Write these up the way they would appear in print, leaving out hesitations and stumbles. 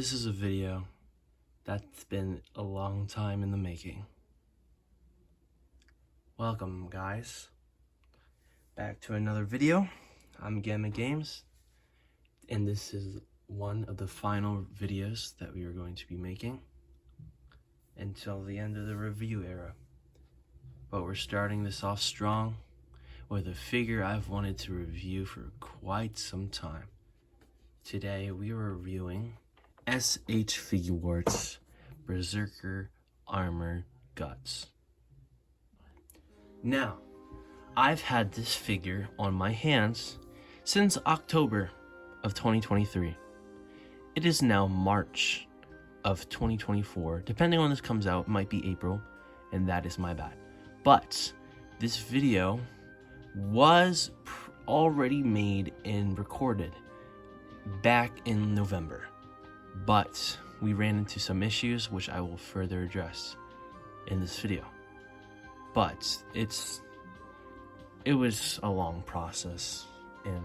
This is a video that's been a long time in the making. Welcome, guys, back to another video. I'm Gamma Games, and this is one of the final videos that we are going to be making until the end of the review era. But we're starting this off strong with a figure I've wanted to review for quite some time. Today we are reviewing SH Figuarts Berserker Armor Guts. Now, I've had this figure on my hands since October of 2023. It is now March of 2024. Depending on when this comes out, it might be April, and that is my bad. But this video was already made and recorded back in November, but we ran into some issues which I will further address in this video. But it was a long process, and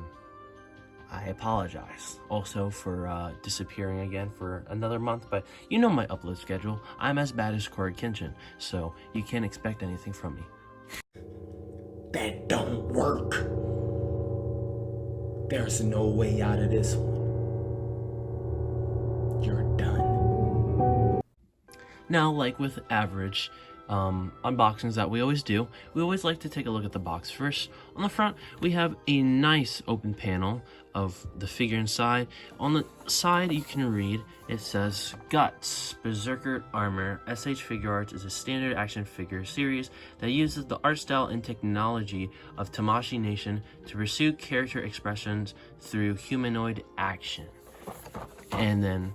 I apologize also for disappearing again for another month, but you know my upload schedule. I'm as bad as Corey Kenshin, so you can't expect anything from me. That don't work. There's no way out of this one. You're done. Now, like with average unboxings that we always do, we always like to take a look at the box first. On the front, we have a nice open panel of the figure inside. On the side, you can read, it says, Guts, Berserker Armor. SH Figuarts is a standard action figure series that uses the art style and technology of Tamashii Nation to pursue character expressions through humanoid action. And then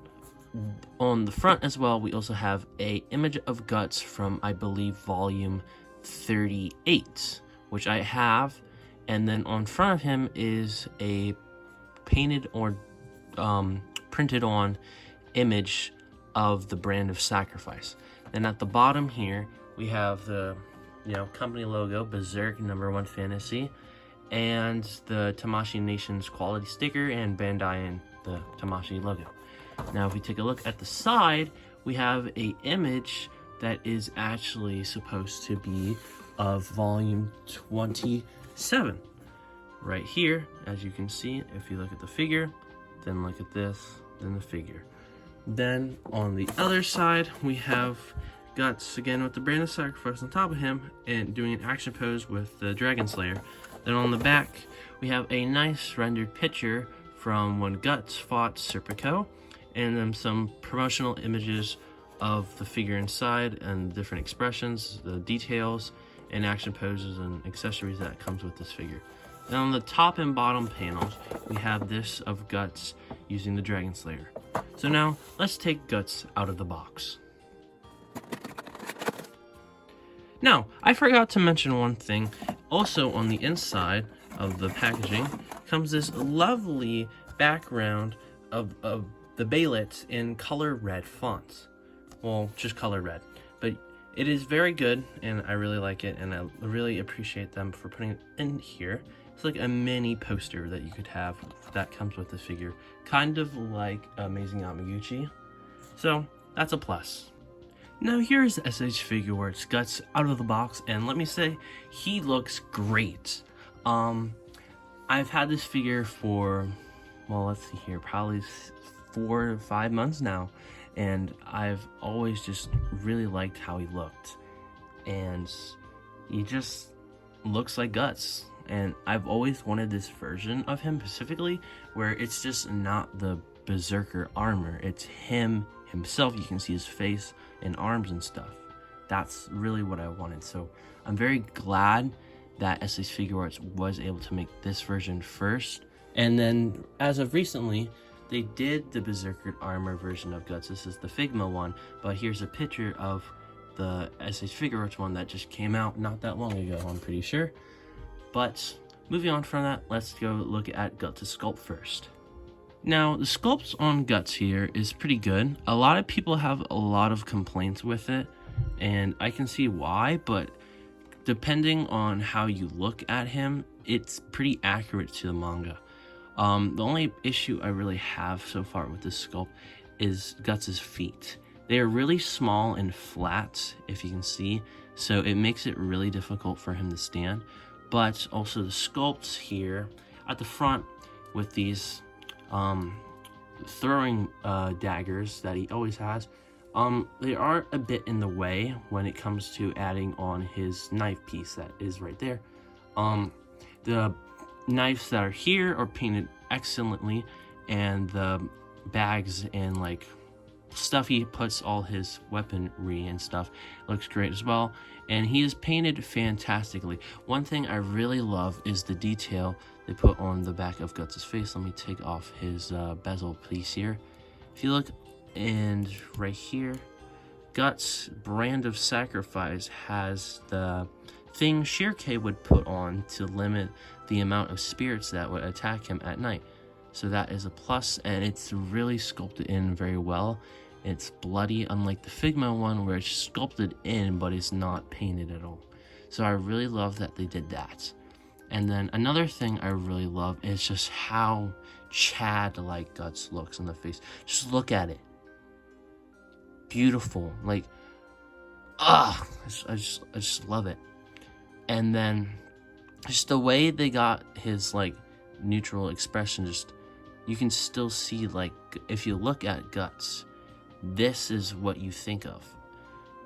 on the front as well, we also have a image of Guts from, I believe, volume 38, which I have. And then on front of him is a painted or printed on image of the brand of sacrifice. Then at the bottom here, we have the company logo, Berserk #1 Fantasy, and the Tamashii Nation's quality sticker, and Bandai and the Tamashii logo. Now, if we take a look at the side, we have a image that is actually supposed to be of volume 27. Right here, as you can see, if you look at the figure, then look at this, then the figure. Then on the other side, we have Guts again with the brand of sacrifice on top of him and doing an action pose with the Dragon Slayer. Then on the back, we have a nice rendered picture from when Guts fought Serpico, and then some promotional images of the figure inside and different expressions, the details, and action poses and accessories that comes with this figure. And on the top and bottom panels, we have this of Guts using the Dragon Slayer. So now, let's take Guts out of the box. Now, I forgot to mention one thing. Also on the inside of the packaging comes this lovely background of the Baylets in color red fonts. Well, just color red. But it is very good, and I really like it, and I really appreciate them for putting it in here. It's like a mini poster that you could have that comes with the figure, kind of like Amazing Yamaguchi. So that's a plus. Now here's SH Figuarts Guts out of the box, and let me say, he looks great. I've had this figure for, well, let's see here, probably 4 to 5 months now, and I've always just really liked how he looked, and he just looks like Guts. And I've always wanted this version of him specifically, where it's just not the Berserker armor, it's himself. You can see his face and arms and stuff. That's really what I wanted. So I'm very glad that SH Figuarts was able to make this version first. And then as of recently, they did the Berserker armor version of Guts. This is the Figma one, but here's a picture of the SH Figuarts one that just came out not that long ago, I'm pretty sure. But moving on from that, let's go look at Guts' sculpt first. Now, the sculpt on Guts here is pretty good. A lot of people have a lot of complaints with it, and I can see why, but depending on how you look at him, it's pretty accurate to the manga. The only issue I really have so far with this sculpt is Guts' feet. They are really small and flat, if you can see, so it makes it really difficult for him to stand. But also the sculpts here at the front with these throwing daggers that he always has, they are a bit in the way when it comes to adding on his knife piece that is right there. The knives that are here are painted excellently, and the bags and like stuff he puts all his weaponry and stuff looks great as well, and he is painted fantastically. One thing I really love is the detail they put on the back of Guts' face. Let me take off his bezel piece here. If you look, and right here, Guts' brand of sacrifice has the thing Shirke would put on to limit the amount of spirits that would attack him at night. So that is a plus, and it's really sculpted in very well. It's bloody, unlike the Figma one where it's sculpted in but it's not painted at all. So I really love that they did that. And then another thing I really love is just how Chad-like Guts looks on the face. Just look at it. Beautiful. Like, I just love it. And then just the way they got his like neutral expression, just you can still see, like, if you look at Guts, this is what you think of.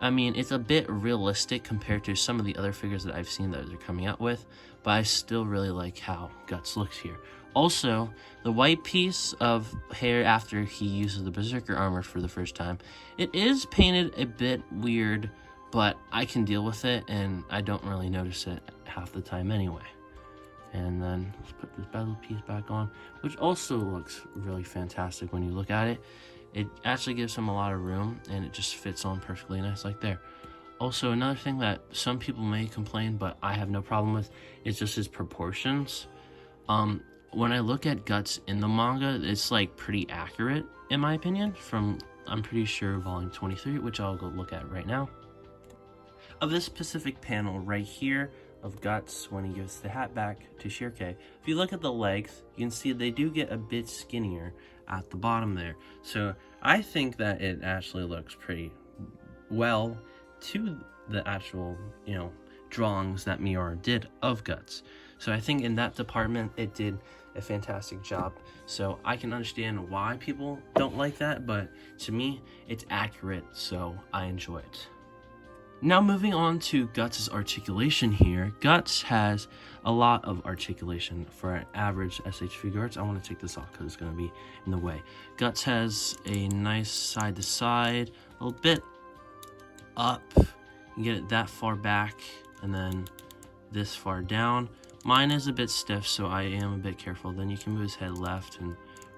I mean, it's a bit realistic compared to some of the other figures that I've seen that they're coming out with, but I still really like how Guts looks here. Also, the white piece of hair after he uses the Berserker armor for the first time, it is painted a bit weird, but I can deal with it, and I don't really notice it half the time anyway. And then let's put this bezel piece back on, which also looks really fantastic when you look at it. It actually gives him a lot of room, and it just fits on perfectly nice like there. Also, another thing that some people may complain, but I have no problem with, is just his proportions. When I look at Guts in the manga, it's like pretty accurate, in my opinion, from, I'm pretty sure, volume 23, which I'll go look at right now. Of this specific panel right here of Guts when he gives the hat back to Shirke, if you look at the legs, you can see they do get a bit skinnier at the bottom there. So I think that it actually looks pretty well to the actual, drawings that Miura did of Guts. So I think in that department, it did a fantastic job. So I can understand why people don't like that, but to me, it's accurate, so I enjoy it. Now moving on to Guts' articulation here. Guts has a lot of articulation for an average SH Figuarts. I want to take this off because it's going to be in the way. Guts has a nice side to side, a little bit up. You can get it that far back and then this far down. Mine is a bit stiff, so I am a bit careful. Then you can move his head left and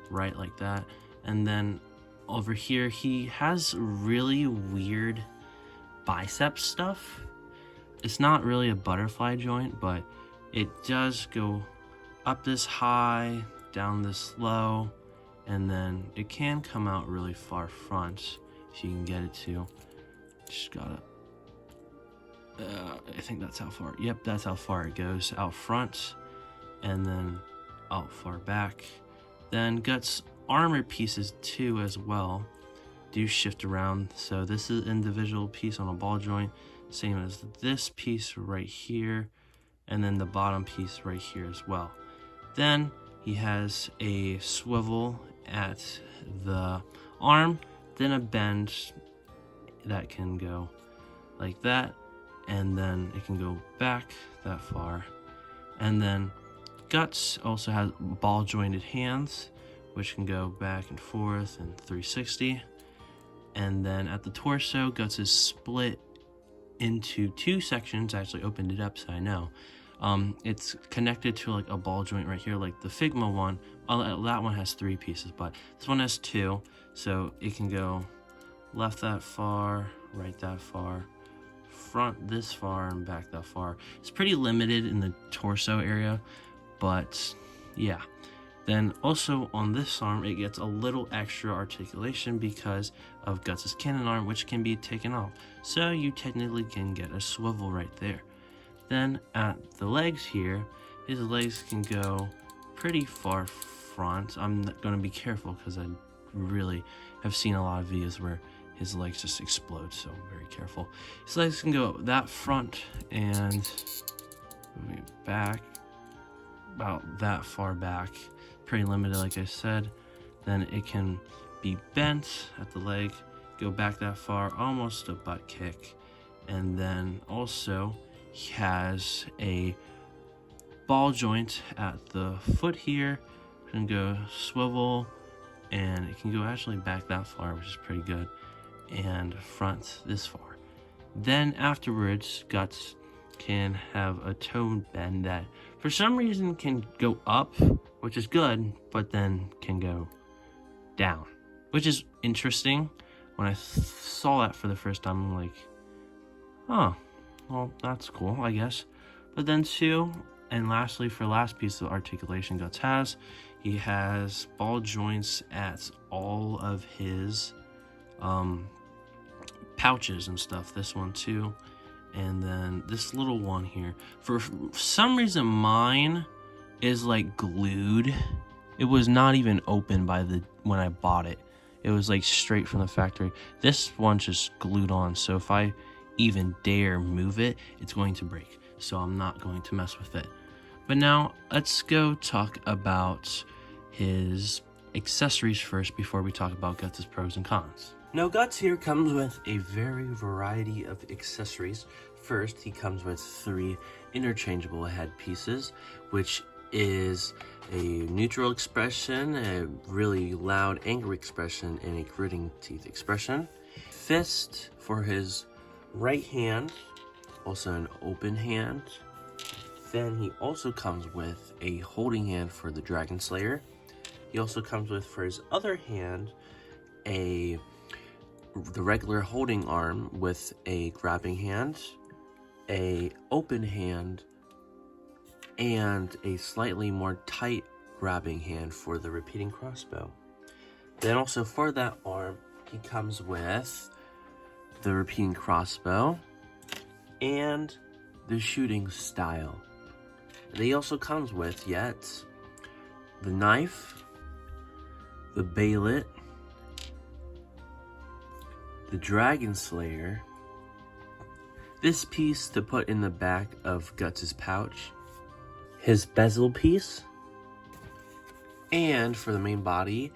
right like that. And then over here, he has really weird bicep stuff. It's not really a butterfly joint, but it does go up this high, down this low, and then it can come out really far front if you can get it to. Just gotta, I think that's how far, yep, that's how far it goes, out front, and then out far back. Then Guts armor pieces too as well do shift around. So this is an individual piece on a ball joint, same as this piece right here, and then the bottom piece right here as well. Then he has a swivel at the arm, then a bend that can go like that, and then it can go back that far. And then Guts also has ball jointed hands, which can go back and forth and 360. And then at the torso, Guts is split into two sections. I actually opened it up so I know. It's connected to like a ball joint right here, like the Figma one. That one has 3 pieces, but this one has 2. So it can go left that far, right that far, front this far, and back that far. It's pretty limited in the torso area, but yeah. Then also on this arm, it gets a little extra articulation because of Guts' cannon arm, which can be taken off. So you technically can get a swivel right there. Then at the legs here, his legs can go pretty far front. I'm going to be careful because I really have seen a lot of videos where his legs just explode, so very careful. His legs can go that front and moving it back about that far back, pretty limited like I said. Then it can be bent at the leg, go back that far, almost a butt kick. And then also he has a ball joint at the foot here. It can go swivel, and it can go actually back that far, which is pretty good, and front this far. Then afterwards, Guts can have a toe bend that for some reason can go up, which is good, but then can go down, which is interesting. When I saw that for the first time, I'm like, oh, well, that's cool, I guess. But then too, and lastly, for last piece of articulation Guts has, he has ball joints at all of his pouches and stuff. This one too, and then this little one here. For some reason, mine is like glued. It was not even open when I bought it. It was like straight from the factory. This one's just glued on, so if I even dare move it, it's going to break. So I'm not going to mess with it. But now let's go talk about his accessories first before we talk about Guts' pros and cons. Now Guts here comes with a variety of accessories. First, he comes with 3 interchangeable head pieces, which is a neutral expression, a really loud angry expression, and a gritting teeth expression. Fist for his right hand, also an open hand. Then he also comes with a holding hand for the Dragon Slayer. He also comes with, for his other hand, the regular holding arm with a grabbing hand, a open hand, and a slightly more tight grabbing hand for the repeating crossbow. Then also for that arm, he comes with the repeating crossbow and the shooting style. And he also comes with the knife, the bayonet, the Dragon Slayer, this piece to put in the back of Guts' pouch, his bezel piece, and for the main body,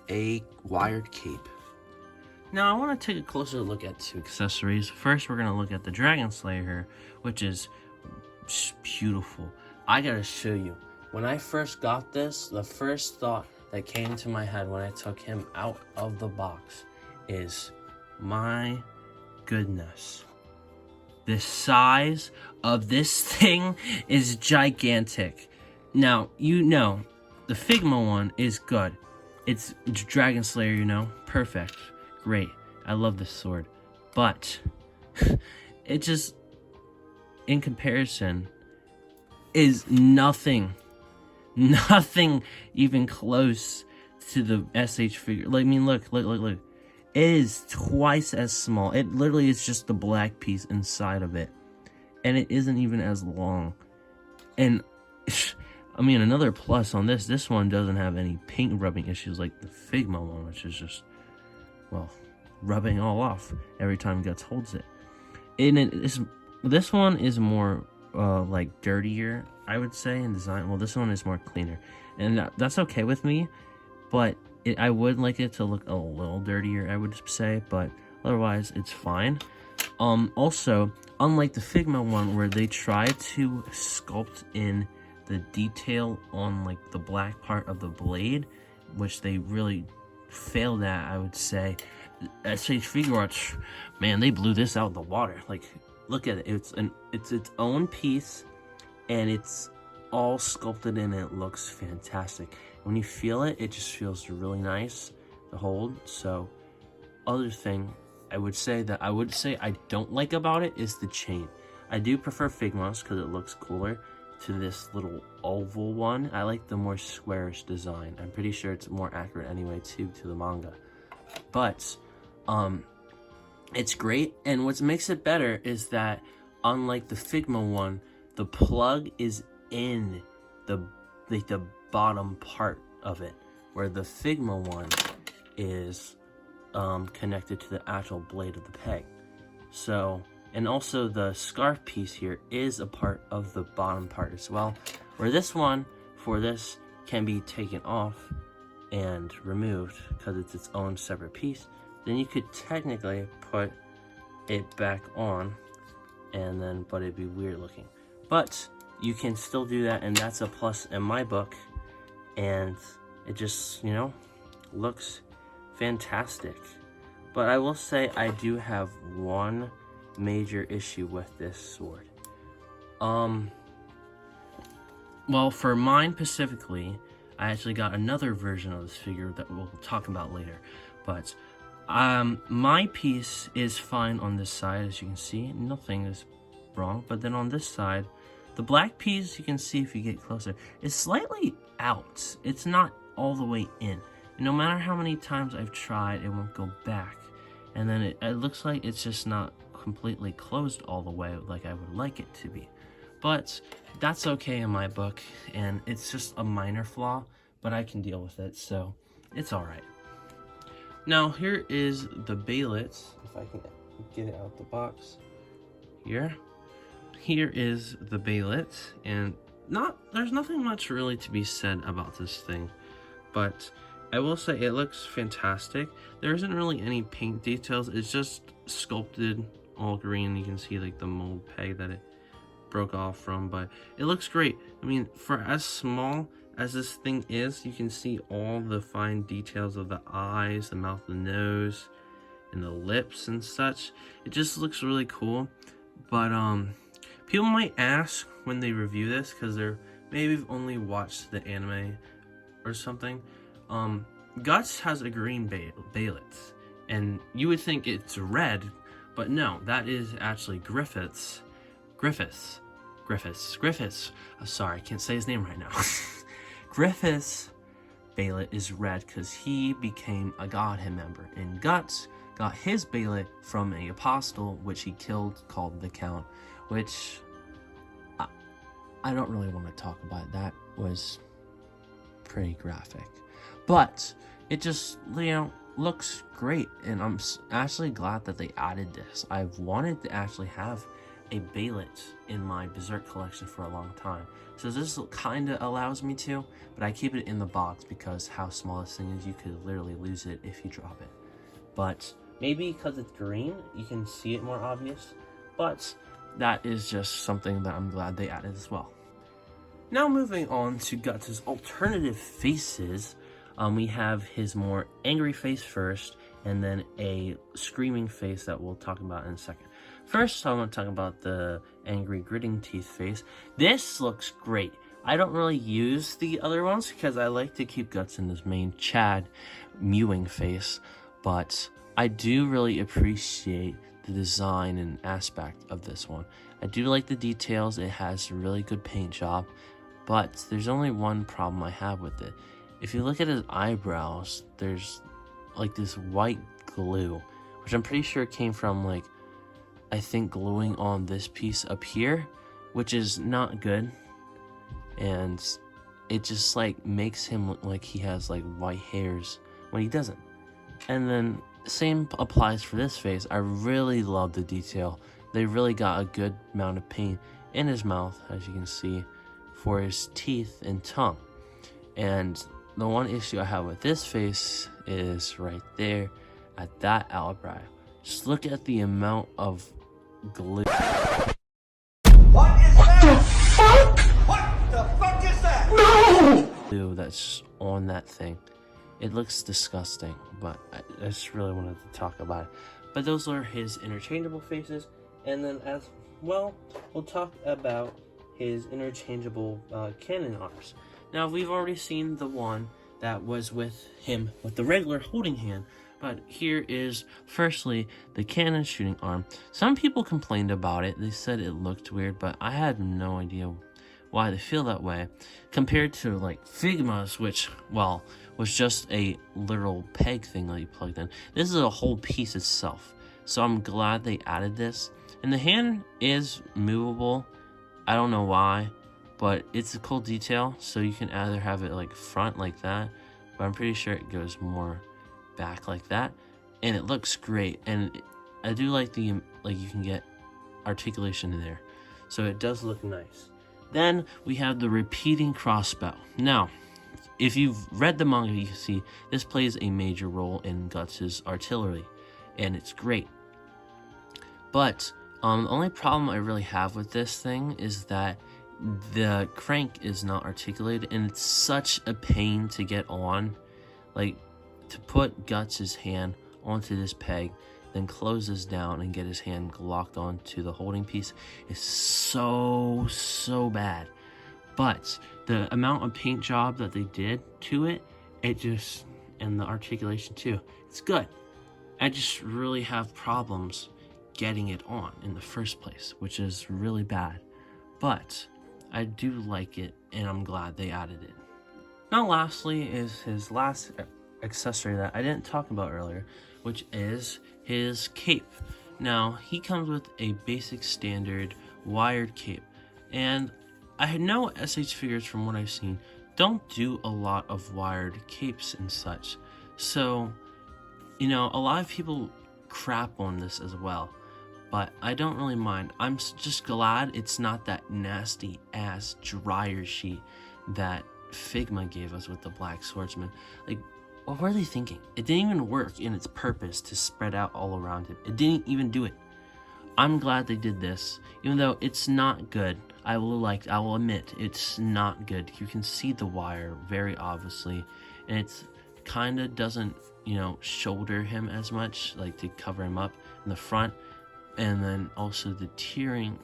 a wired cape. Now I want to take a closer look at 2 accessories. First, we're going to look at the Dragon Slayer here, which is beautiful. I gotta show you. When I first got this, the first thought that came to my head when I took him out of the box is, my goodness, the size of this thing is gigantic. Now, you know, the Figma one is good. It's Dragon Slayer, you know, perfect, great. I love this sword, but it just, in comparison, is nothing even close to the SH figure. Like, I mean, look. It is twice as small. It literally is just the black piece inside of it, and it isn't even as long. And I mean, another plus on this one doesn't have any paint rubbing issues like the Figma one, which is just, well, rubbing all off every time Guts holds it. And this one is more like dirtier, I would say, in design. Well, this one is more cleaner, and that's okay with me, but I would like it to look a little dirtier, I would say, but otherwise it's fine. Also, unlike the Figma one where they try to sculpt in the detail on like the black part of the blade, which they really failed at, I would say, SH Figuarts, man, they blew this out of the water. Like, look at it. It's its own piece, and it's all sculpted in. It looks fantastic. When you feel it, it just feels really nice to hold. So, other thing I would say I don't like about it is the chain. I do prefer Figma's because it looks cooler to this little oval one. I like the more squarish design. I'm pretty sure it's more accurate anyway too to the manga. But it's great, and what makes it better is that unlike the Figma one, the plug is in the bottom part of it, where the Figma one is connected to the actual blade of the peg. So, and also the scarf piece here is a part of the bottom part as well, where this one for this can be taken off and removed because it's its own separate piece. Then you could technically put it back on, and then but it'd be weird looking, but you can still do that, and that's a plus in my book. And it just, you know, looks fantastic. But I will say I do have one major issue with this sword. Well, for mine specifically, I actually got another version of this figure that we'll talk about later. But my piece is fine on this side, as you can see. Nothing is wrong. But then on this side, the black piece, you can see if you get closer, is slightly out. It's not all the way in. And no matter how many times I've tried, it won't go back. And then it looks like it's just not completely closed all the way like I would like it to be. But that's okay in my book, and it's just a minor flaw, but I can deal with it, so it's alright. Now here is the bayonet, if I can get it out the box. Here is the bayonet, and there's nothing much really to be said about this thing, but I will say it looks fantastic. There isn't really any paint details, it's just sculpted all green. You can see like the mold peg that it broke off from, but it looks great. I mean, for as small as this thing is, you can see all the fine details of the eyes, the mouth, the nose, and the lips and such. It just looks really cool. But people might ask when they review this, because they're maybe only watched the anime or something. Guts has a green bayonet, and you would think it's red, but no, that is actually Griffiths. Sorry, I can't say his name right now. Griffiths' bayonet is red because he became a Godhead member, and Guts got his bayonet from an apostle which he killed, called the Count, which I don't really want to talk about. That was pretty graphic, but it just, you know, looks great, and I'm actually glad that they added this. I've wanted to actually have a bayonet in my Berserk collection for a long time, so this kind of allows me to, but I keep it in the box because how small this thing is, you could literally lose it if you drop it. But maybe because it's green, you can see it more obvious, but that is just something that I'm glad they added as well. Now moving on to Guts' alternative faces, we have his more angry face first, and then a screaming face that we'll talk about in a second. First, I want to talk about the angry gritting teeth face. This looks great. I don't really use the other ones because I like to keep Guts in his main Chad mewing face, but I do really appreciate the design and aspect of this one. I do like the details. It has a really good paint job, but there's only one problem I have with it. If you look at his eyebrows, there's like this white glue, which I'm pretty sure came from, like, I think gluing on this piece up here, which is not good, and it just like makes him look like he has like white hairs when he doesn't. And then same applies for this face. I really love the detail. They really got a good amount of paint in his mouth, as you can see, for his teeth and tongue. And the one issue I have with this face is right there at that eyebrow. Just look at the amount of glue. What is that? What the fuck is that? No! Glue that's on that thing. It looks disgusting, but I just really wanted to talk about it. But those are his interchangeable faces, and then as well, we'll talk about his interchangeable cannon arms. Now, we've already seen the one that was with him with the regular holding hand, but here is firstly the cannon shooting arm. Some people complained about it. They said it looked weird, but I had no idea why they feel that way compared to like Figma's, which, well, was just a literal peg thing that you plugged in. This is a whole piece itself, so I'm glad they added this. And the hand is movable. I don't know why, but it's a cool detail, so you can either have it like front like that, but I'm pretty sure it goes more back like that, and it looks great. And I do like the, like, you can get articulation in there, so it does look nice. Then we have the repeating crossbow. Now, if you've read the manga, you can see this plays a major role in Guts' artillery, and it's great. But the only problem I really have with this thing is that the crank is not articulated, and it's such a pain to get on. Like, to put Guts' hand onto this peg, then close this down and get his hand locked onto the holding piece is so bad. But the amount of paint job that they did to it, and the articulation too, it's good. I just really have problems getting it on in the first place, which is really bad. But I do like it, and I'm glad they added it. Now lastly is his last accessory that I didn't talk about earlier, which is his cape. Now, he comes with a basic standard wired cape, and I know SH Figuarts, from what I've seen, don't do a lot of wired capes and such. So, you know, a lot of people crap on this as well, but I don't really mind. I'm just glad it's not that nasty ass dryer sheet that Figma gave us with the Black Swordsman. Like, what were they thinking? It didn't even work in its purpose to spread out all around him. It didn't even do it. I'm glad they did this, even though it's not good. I will admit, it's not good. You can see the wire very obviously, and it's kind of doesn't, you know, shoulder him as much, like to cover him up in the front. And then also the tearing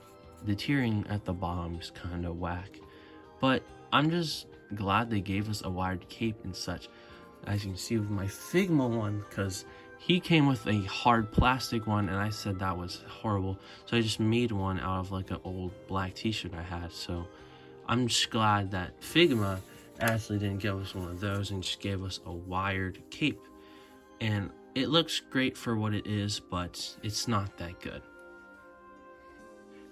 at the bottom is kind of whack. But I'm just glad they gave us a wired cape and such. As you can see with my Figma one, because he came with a hard plastic one, and I said that was horrible. So I just made one out of like an old black t-shirt I had. So I'm just glad that Figma actually didn't give us one of those and just gave us a wired cape. And it looks great for what it is, but it's not that good.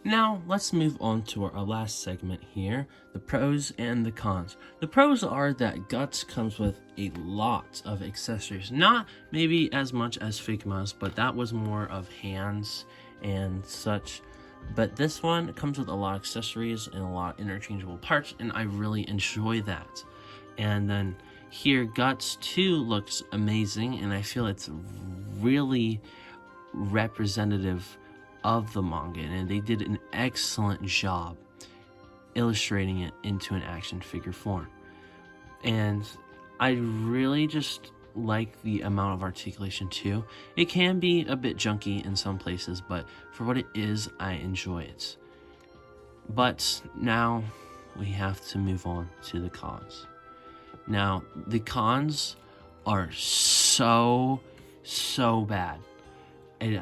Now, let's move on to our last segment here, the pros and the cons. The pros are that Guts comes with a lot of accessories. Not maybe as much as Figma's, but that was more of hands and such. But this one comes with a lot of accessories and a lot of interchangeable parts, and I really enjoy that. And then here, Guts 2 looks amazing, and I feel it's really representative of the manga, and they did an excellent job illustrating it into an action figure form. And I really just like the amount of articulation too. It can be a bit junky in some places, but for what it is, I enjoy it. But now we have to move on to the cons. Now, the cons are so bad, and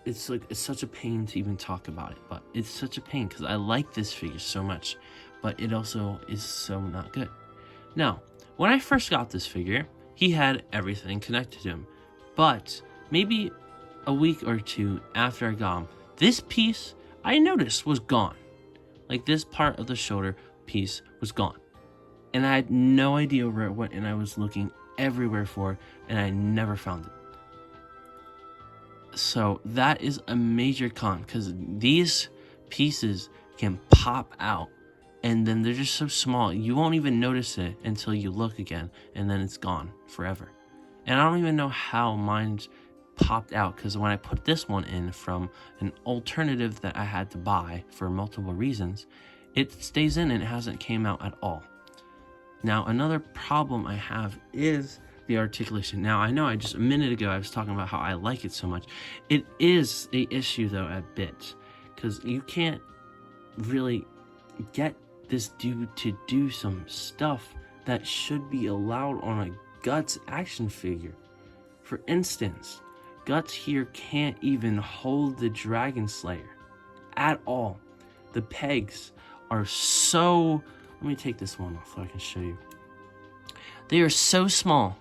it's such a pain to even talk about it, but it's such a pain because I like this figure so much, but it also is so not good. Now, when I first got this figure, he had everything connected to him, but maybe a week or two after I got him, this piece I noticed was gone. Like, this part of the shoulder piece was gone, and I had no idea where it went, and I was looking everywhere for it, and I never found it. So that is a major con, because these pieces can pop out, and then they're just so small you won't even notice it until you look again, and then it's gone forever. And I don't even know how mine's popped out, because when I put this one in from an alternative that I had to buy for multiple reasons, it stays in and it hasn't came out at all. Now, another problem I have is the articulation. Now, I know a minute ago I was talking about how I like it so much. It is an issue though a bit, because you can't really get this dude to do some stuff that should be allowed on a Guts action figure. For instance, Guts here can't even hold the Dragon Slayer at all. The pegs are so... Let me take this one off so I can show you. They are so small,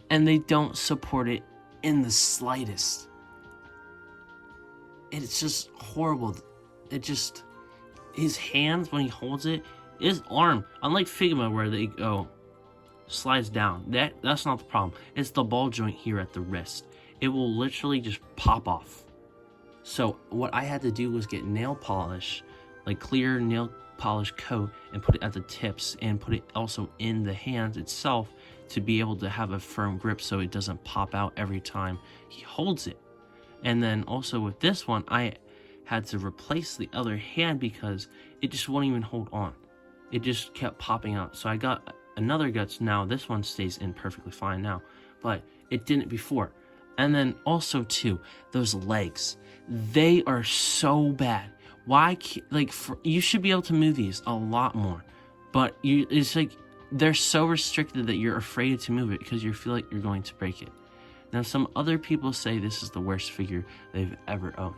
and they don't support it in the slightest. It's just horrible. His hands, when he holds it, his arm, unlike Figma where they go slides down. That's not the problem. It's the ball joint here at the wrist. It will literally just pop off. So what I had to do was get nail polish, like clear nail polish coat, and put it at the tips and put it also in the hands itself to be able to have a firm grip so it doesn't pop out every time he holds it. And then also with this one, I had to replace the other hand because it just wouldn't even hold on. It just kept popping out. So I got another Guts now. This one stays in perfectly fine now, but it didn't before. And then also too, those legs, they are so bad. Why, you should be able to move these a lot more, but it's like they're so restricted that you're afraid to move it because you feel like you're going to break it. Now, some other people say this is the worst figure they've ever owned,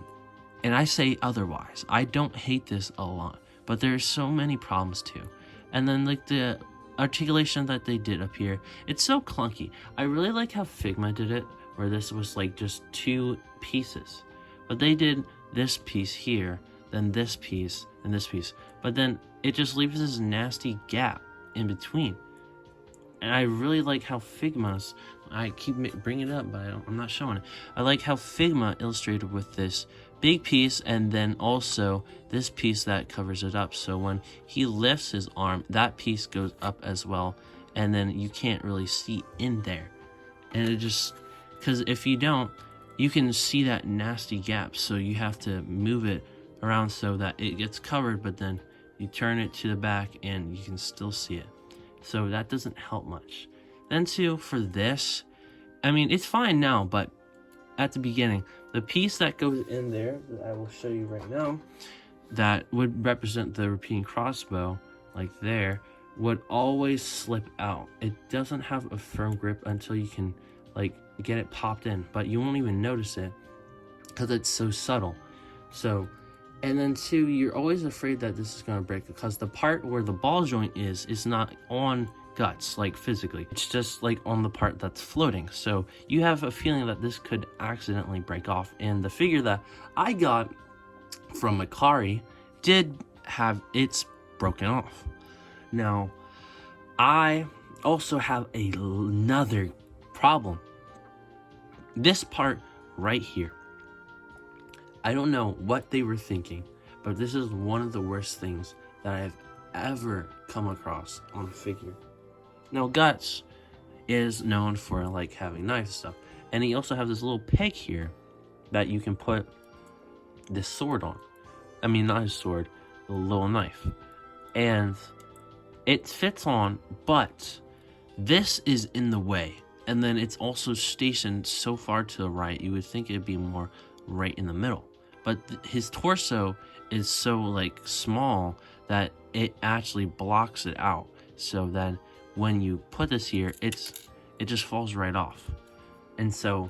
and I say otherwise. I don't hate this a lot, but there's so many problems too. And then like the articulation that they did up here, it's so clunky. I really like how Figma did it, where this was like just 2 pieces, but they did this piece here, then this piece, and this piece, but then it just leaves this nasty gap in between. And I really like how Figma's, I keep bringing it up, but I'm not showing it. I like how Figma illustrated with this big piece and then also this piece that covers it up. So when he lifts his arm, that piece goes up as well, and then you can't really see in there. And it just, because if you don't, you can see that nasty gap, so you have to move it around so that it gets covered, but then you turn it to the back and you can still see it. So that doesn't help much. Then too, for this, I mean, it's fine now, but at the beginning, the piece that goes in there, that I will show you right now, that would represent the repeating crossbow, like there, would always slip out. It doesn't have a firm grip until you can like get it popped in, but you won't even notice it because it's so subtle. So, and then too, you're always afraid that this is going to break because the part where the ball joint is not on Guts, like physically. It's just like on the part that's floating. So you have a feeling that this could accidentally break off. And the figure that I got from Macari did have its broken off. Now, I also have another problem. This part right here. I don't know what they were thinking, but this is one of the worst things that I've ever come across on a figure. Now, Guts is known for like having knives and stuff, and he also has this little peg here that you can put this sword on. I mean, not his sword, the little knife. And it fits on, but this is in the way. And then it's also stationed so far to the right, you would think it'd be more right in the middle. But his torso is so like small that it actually blocks it out. So then when you put this here, it just falls right off. And so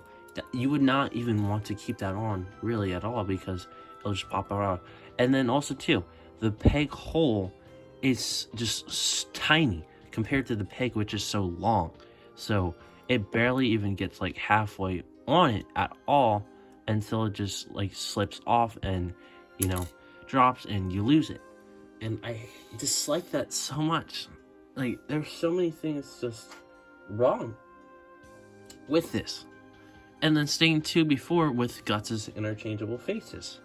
you would not even want to keep that on really at all because it'll just pop out. And then also too, the peg hole is just tiny compared to the peg, which is so long. So it barely even gets like halfway on it at all until it just like slips off and, you know, drops and you lose it. And I dislike that so much. Like, there's so many things just wrong with this. And then staying too before with Guts' interchangeable faces.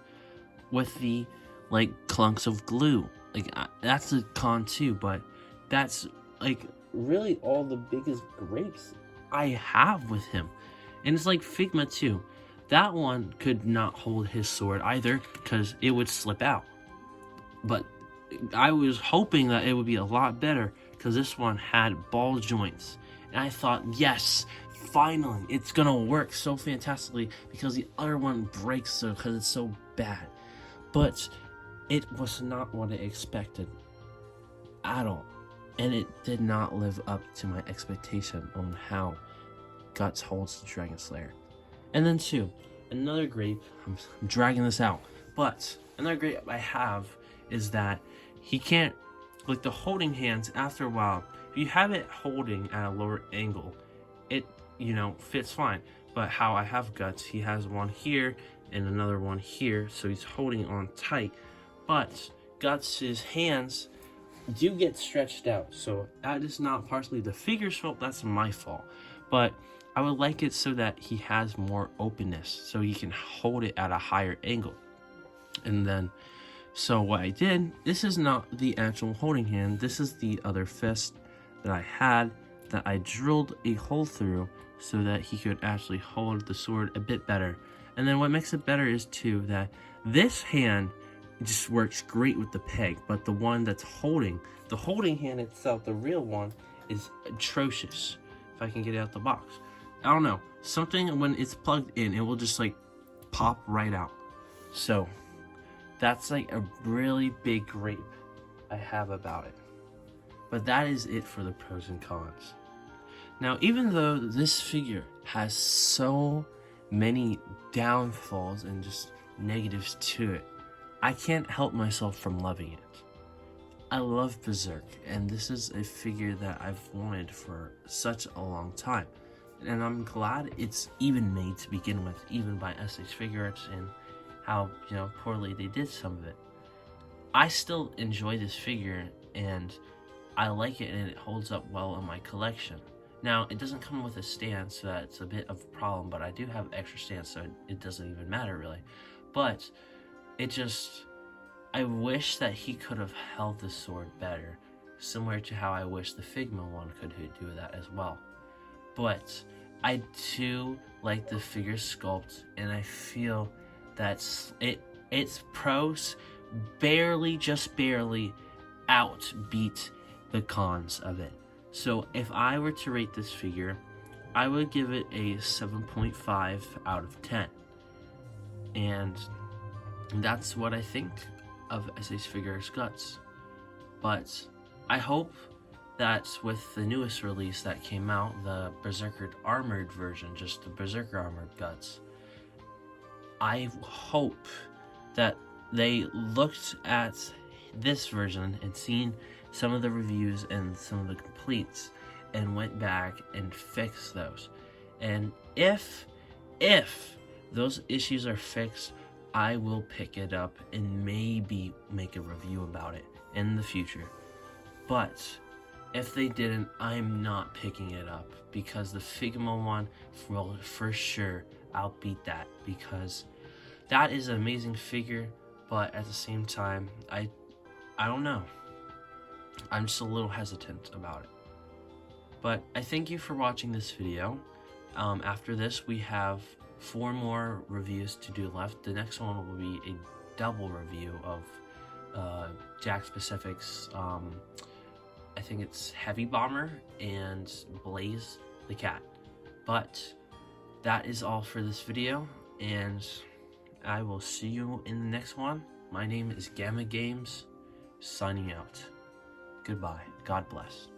With the, like, clunks of glue. Like, that's a con too, but that's, like, really all the biggest grapes I have with him. And it's like Figma too. That one could not hold his sword either because it would slip out. But I was hoping that it would be a lot better because this one had ball joints. And I thought, yes, finally, it's going to work so fantastically because the other one breaks so because it's so bad. But it was not what I expected at all. And it did not live up to my expectation on how Guts holds the Dragon Slayer. And then too, another grape, I'm dragging this out, but another grape I have is that he can't, like the holding hands after a while, if you have it holding at a lower angle, it, you know, fits fine. But how I have Guts, he has one here and another one here, so he's holding on tight. But Guts' hands do get stretched out. So that is not partially the figure's fault, that's my fault. But I would like it so that he has more openness, so he can hold it at a higher angle. And then, so what I did, this is not the actual holding hand, this is the other fist that I had that I drilled a hole through so that he could actually hold the sword a bit better. And then what makes it better is too that this hand just works great with the peg, but the one that's holding, the holding hand itself, the real one, is atrocious. If I can get it out the box, I don't know, something when it's plugged in, it will just like pop right out. So that's like a really big gripe I have about it. But that is it for the pros and cons. Now, even though this figure has so many downfalls and just negatives to it, I can't help myself from loving it. I love Berserk, and this is a figure that I've wanted for such a long time. And I'm glad it's even made to begin with, even by SH Figuarts, and how, you know, poorly they did some of it. I still enjoy this figure, and I like it, and it holds up well in my collection. Now, it doesn't come with a stand, so that's a bit of a problem, but I do have extra stands, so it doesn't even matter, really. But it just, I wish that he could have held the sword better, similar to how I wish the Figma one could do that as well. But I do like the figure sculpt, and I feel that its pros just barely outbeat the cons of it. So if I were to rate this figure, I would give it a 7.5 out of 10. And that's what I think of SH Figuarts Guts. But I hope that with the newest release that came out, the Berserker Armored version, just the Berserker Armored Guts, I hope that they looked at this version and seen some of the reviews and some of the completes and went back and fixed those. And if those issues are fixed, I will pick it up and maybe make a review about it in the future. But if they didn't, I'm not picking it up, because the Figma one will for sure outbeat that, because that is an amazing figure. But at the same time, I don't know, I'm just a little hesitant about it. But I thank you for watching this video. After this, we have 4 more reviews to do left. The next one will be a double review of Jax Pacific's, I think it's Heavy Bomber and Blaze the Cat. But that is all for this video, and I will see you in the next one. My name is Gamma Games, signing out. Goodbye. God bless.